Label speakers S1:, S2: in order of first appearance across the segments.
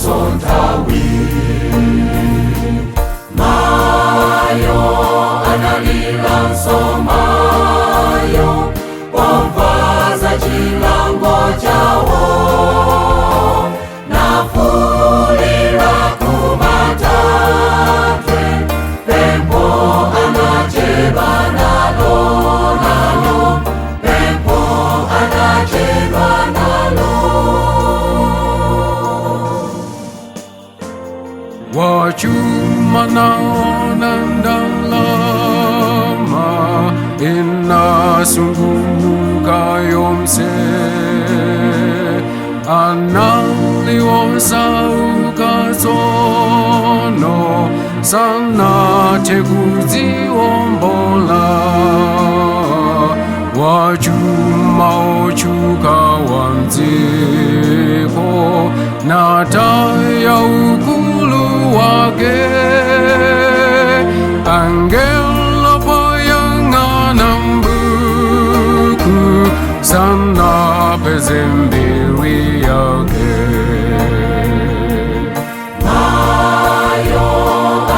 S1: Sontawi Mayo analila somayo wamvaza chilango chawo nafulira kumatatwe pempo anacheba nalo pempo anacheba nalo
S2: wachuma naona ndalama inasungumuka yomse analiosa ukazono sana tekuziombola wachuma ochuka wanziko nataya ukulu wake angelo poyangana mbuku sana bezembiri yake
S1: Mayo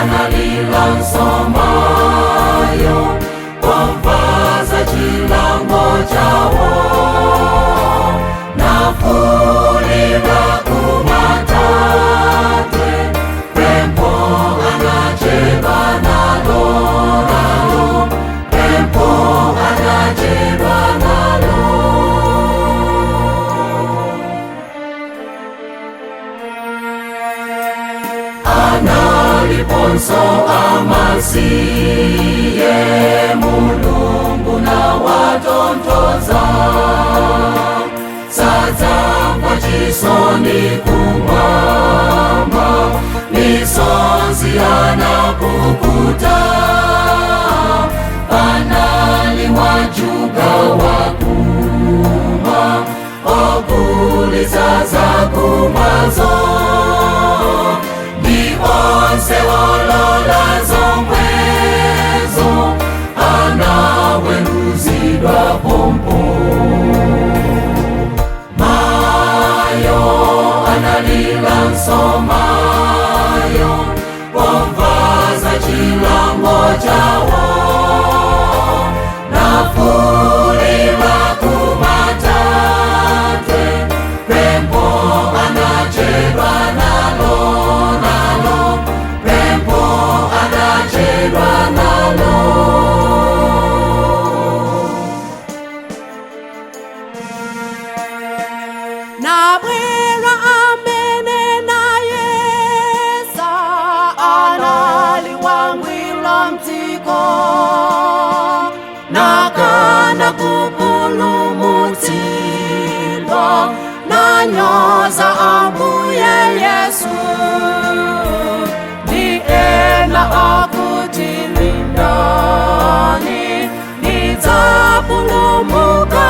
S1: analila somayo wamvaza chilango chawo nafulira kumatatwe pempo anacheba nalo pempo anacheba nalo analiponso amasiye Mulungu na watontoza sadzamva chisoni kumwamba misonzi anapukuta panali wajuga wakuma okulisa zakumazo onse wolola zomwezo anaweruzidwa pompo Mayo analila somayo wamvaza chilango chawo nafulira kumatatwe pempo anacheba nalo pempo anacheba nalo
S3: nabwera amene nayesa analiwangwila mdziko nakana kupulumutsidwa nanyoza Ambuye Yesu ndi ena akuti lindani nidzapulumuka